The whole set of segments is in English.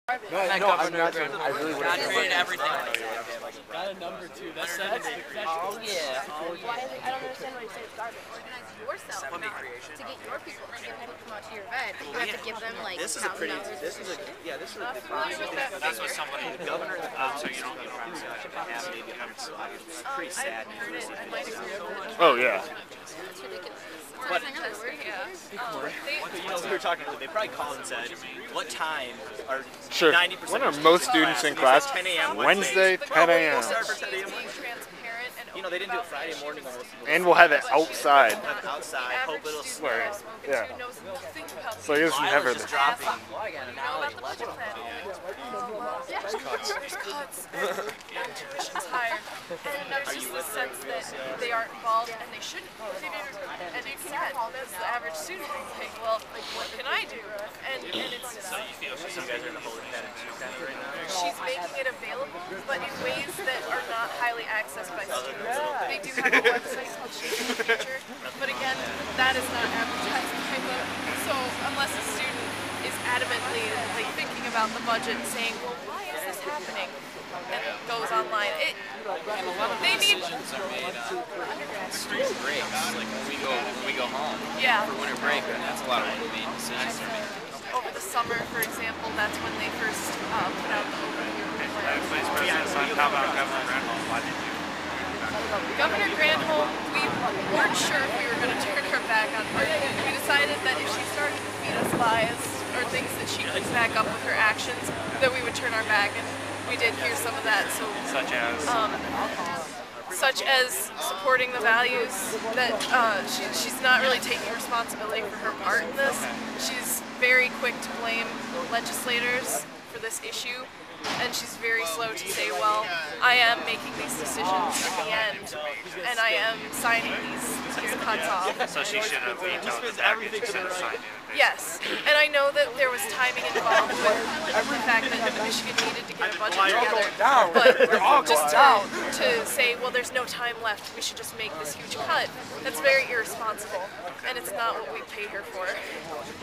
No, I really would have created everything. Got a number 2. That's Oh, yeah. I don't understand why you say it's garbage. Organize yourself to get your people to come out to your event. You have to give them like This is a pretty. This is a. Yeah, this is a. That's what somebody, the governor, so you don't have pretty sad news. Oh, yeah. It's ridiculous. But, Yeah. we were talking, they probably called and said, what time are Sure. 90% When are of most students students in He class? says 10 a.m. Wednesday, 10 a.m. Start for 10 a.m. You know, they didn't do it Friday morning. And we'll have it outside. Outside, hope it'll Where? Yeah. So I guess Mileage never. is dropping. Cuts. And tuition's higher. And there's just the sense that they aren't involved and they shouldn't be. And you can as the average student think, well, what can I do? And it's So you feel you guys are the whole right now? she's making it available, but in ways that are not highly accessed by students. They do have a website called Shaping the Future, but again, that is not advertised by them. So unless a student is adamantly like thinking about the budget and saying, well, why is this happening? And goes online. They need Spring breaks, like when we go home for winter break, and that's a lot of main decisions for me. over the summer, for example, that's when they first put out the open year plan. Vice President, how about Governor Granholm? Why did you? Governor Granholm, we weren't sure if we were going to turn her back on her. We decided that if she started to feed us lies or things that she couldn't back up with her actions, that we would turn our back, and we did hear some of that. So, such as supporting the values that she's not really taking responsibility for her part in this. She's very quick to blame legislators for this issue, and she's very slow to say, well, I am making these decisions in the end, and I am signing these cuts off. So she should have vetoed the package instead of signing it. Yes, and I know that there was timing involved with the fact that Michigan needed to get a budget together, but just to say, well, there's no time left, we should just make this huge cut, that's very irresponsible, and it's not what we pay her for.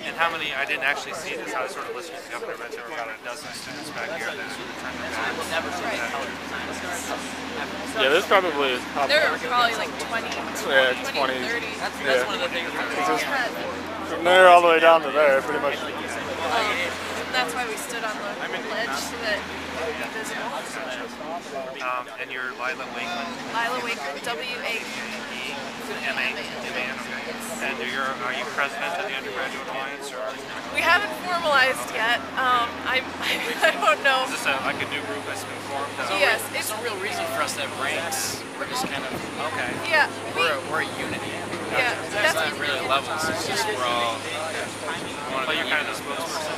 And how many, I didn't actually see this, I was sort of listening to the governor, but there were about a dozen students back here that sort of turned their backs. Yeah, there's probably. There are probably like 20, 20 30. That's one of the things From there all the way down to there, pretty much. That's why we stood on the ledge so that it would be visible. And you're Lila Wakeman? Lila Wakeman, W-A-K-E. M-A-N, okay. And are you president of the Undergraduate Alliance? Or? We haven't formalized yet. I don't know. Is this like a new group that's been formed? Yes. It's a real reason for us to have ranks. We're just kind of, okay. Yeah. We're a unity. Yeah. It's not really levels, it's just we're all... Well, you're kind of the spokesperson.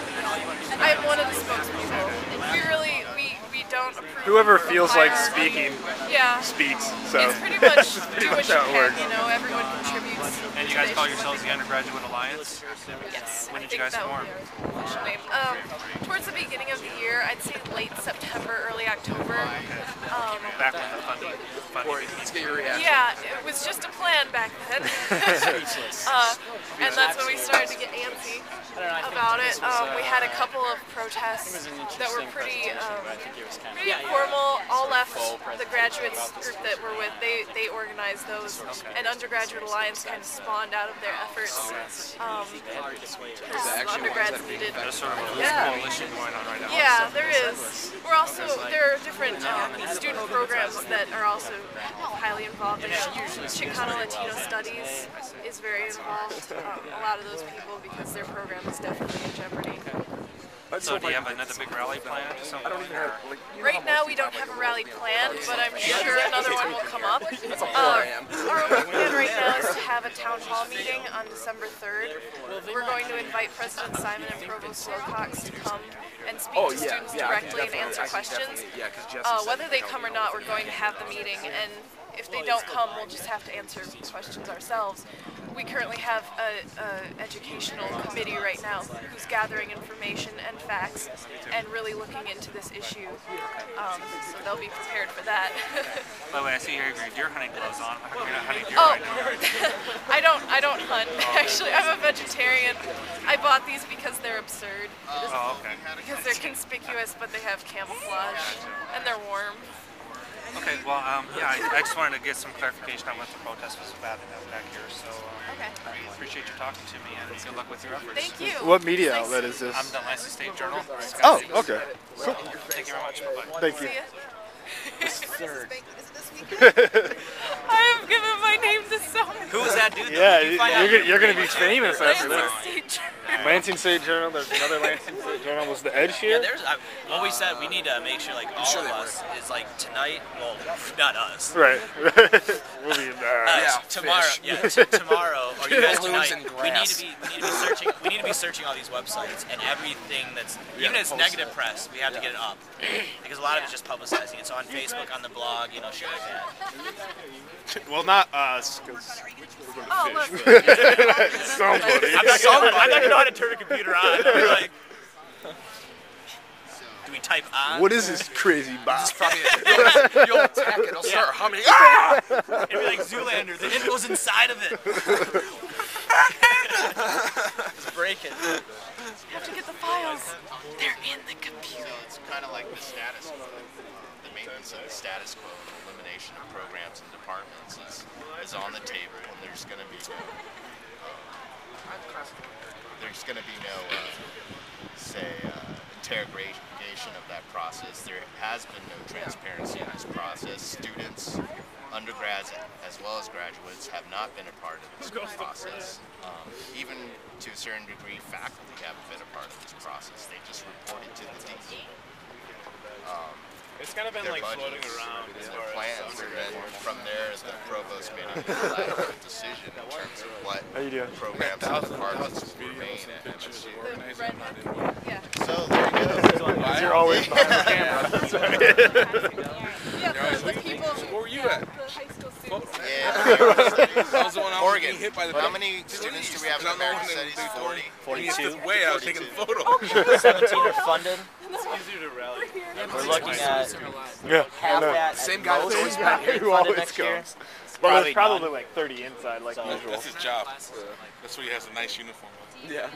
I'm one of the spokespeople. We don't approve. Whoever feels like hierarchy. speaking speaks. So It's pretty much pretty do what much you how it can, works. you know, everyone contributes. And you guys call yourselves the Undergraduate Alliance? Yes. When I did you think guys that form? would be our official name. Towards the beginning of the year, I'd say late September, early October. Back when the funding Let's get your reaction. Yeah, it was just a plan back then. And that's when we started to get antsy about it. We had a couple of protests that were pretty formal. All left the graduates group that we're with, they organized those, and Undergraduate Alliance kind of spawned out of their efforts. Undergrads needed. There's sort of a coalition going on right now. Yeah, there is. There are different student programs that are also highly involved. Chicano Latino Studies is very involved. A lot of those people, because their program is definitely in jeopardy. So do you have another big rally plan? Right now we don't have a rally planned, but I'm sure another one will come up. Our plan right now is to have a town hall meeting on December 3rd. We're going to invite President Simon and Provost Wilcox to come and speak to students directly and answer questions. Whether they come or not, we're going to have the meeting, and if they don't come, we'll just have to answer questions ourselves. We currently have a educational committee right now who's gathering information and facts and really looking into this issue. So they'll be prepared for that. By the way, I see here your deer hunting gloves on. How come you're not hunting deer Oh, right now? I don't hunt. Actually, I'm a vegetarian. I bought these because they're absurd. Oh, okay. Because they're conspicuous, but they have camouflage and they're warm. Okay, well, yeah, I just wanted to get some clarification on what the protest was about back here. So Okay. I appreciate you talking to me, and good luck with your efforts. Thank you. What media outlet is this? I'm the Lansing State Journal. Oh, okay. Cool. Thank you very much. Bye-bye. Thank you. See ya. I have given my name to so many. Who was that dude? Yeah, you're going to be Lansing famous after this. State Journal. Lansing State Journal, there's another Lansing State Journal. Was the Edge Yeah, here? there's. What we said, we need to make sure like all of us is like tonight. Well, not us. Right. We'll be Tomorrow. Yeah, tomorrow or you guys tonight. We need to be searching. We need to be searching all these websites and everything that's even if it's negative press. We have to get it up because a lot of it's just publicizing. It's on Facebook, on the blog, you know, shit like that. Well, not us, because we're going to Oh, fish. look. Somebody. I'm not gonna know how to turn a computer on. Like, do we type on? What is this crazy box? You'll attack it. It'll start humming. Ah! It'd be like Zoolander. The hit goes inside of it. Just break it. Have to get the files. They're in the computer. It's kind of like the status quo. The maintenance of the status quo, the elimination of programs and departments is on the table, and there's going to be no, interrogation of that process. There has been no transparency in this process. Students, undergrads, as well as graduates, have not been a part of this process. Even to a certain degree, faculty haven't been a part of this process. They just reported to the dean. It's kind of been Their like floating budgets around and their plans, and then from there, the provost made a unilateral decision in terms of what programs and departments will remain at MSU. Yeah. So there you go. You're always behind the camera. Yeah, the people. Where were you at? The high school students. Yeah. I was the one I was Oregon. getting hit by the How many students do we have in American Studies? 40. 42. Way I was taking a photo. 17 are funded. It's easier to rally. We're looking at Yeah, half that. Same guy that's always guy who always next year. comes. Well, there's Probably probably like 30 inside, like usual. That's his job. That's why he has a nice uniform. Yeah.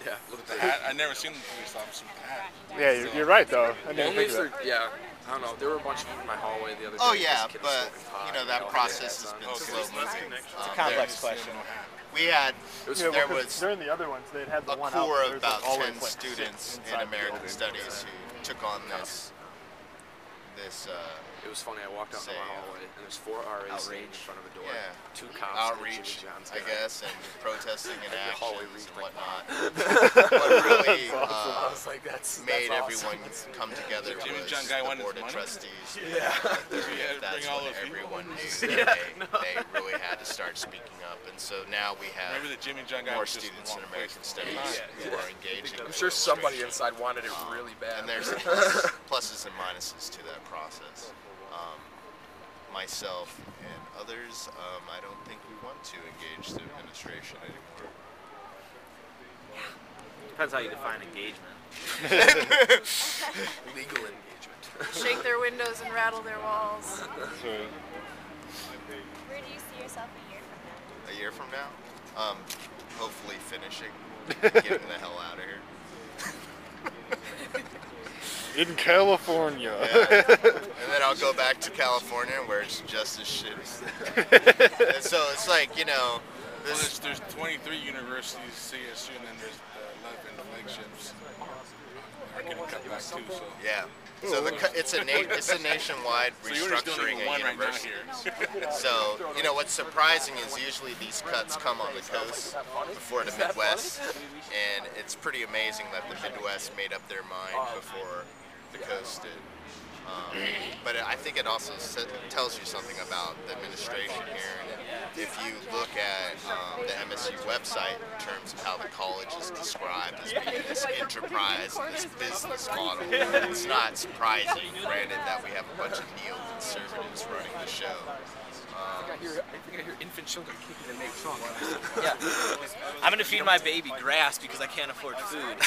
Yeah. Look at the hat. I never seen the police officer with the hat. Yeah, you're right though. I didn't Only think if of they're, that. yeah, I don't know. There were a bunch of them in my hallway the other day. Oh yeah, This kid was but smoking pot, you know that process has been slow moving. It's a complex question. We had Yeah, there well, 'cause was during the other ones, they'd had the a one out. core but of there's, about like, always, 10 like, students six in inside the American building. Studies who took on this It was funny. I walked out in my hallway and there's 4 RAs sitting in front of a door. yeah, 2 cops and a outreach, Jimmy John's I guy. guess, and protesting and The hallway actions and reeked like whatnot. What really I was like, that's made awesome. everyone come together Jimmy was John guy the wanted board of his money? trustees. Yeah, That's bring all when those people. everyone knew that they really had to start speaking up, and so now we have Remember the Jimmy John guy more was just students in wrong American place. Studies who are engaging. I'm with sure somebody illustration. inside wanted it really bad. And there's pluses and minuses to that process. Myself and others, I don't think we want to engage the administration anymore. Depends how you define engagement. Legal engagement. Shake their windows and rattle their walls. Where do you see yourself a year from now? A year from now, hopefully finishing, getting the hell out of here. In California. Yeah. And then I'll go back to California where it's just as shitty. And so it's like, you know, Well, there's 23 universities, CSU, and then there's 11 flagships. Are getting cut back too, so. yeah. So it's a nationwide So you're just doing restructuring one of right now university. here. So, you know, what's surprising is usually these cuts come on the coast before the Midwest, and it's pretty amazing that the Midwest made up their mind before the coast did. But I think it also tells you something about the administration here. If you look at the MSU website in terms of how the college is described as being this enterprise and this business model, it's not surprising, granted, that we have a bunch of neoconservatives running the show. I think I hear infant children kicking and make songs. Yeah. I'm going to feed my baby grass because I can't afford food.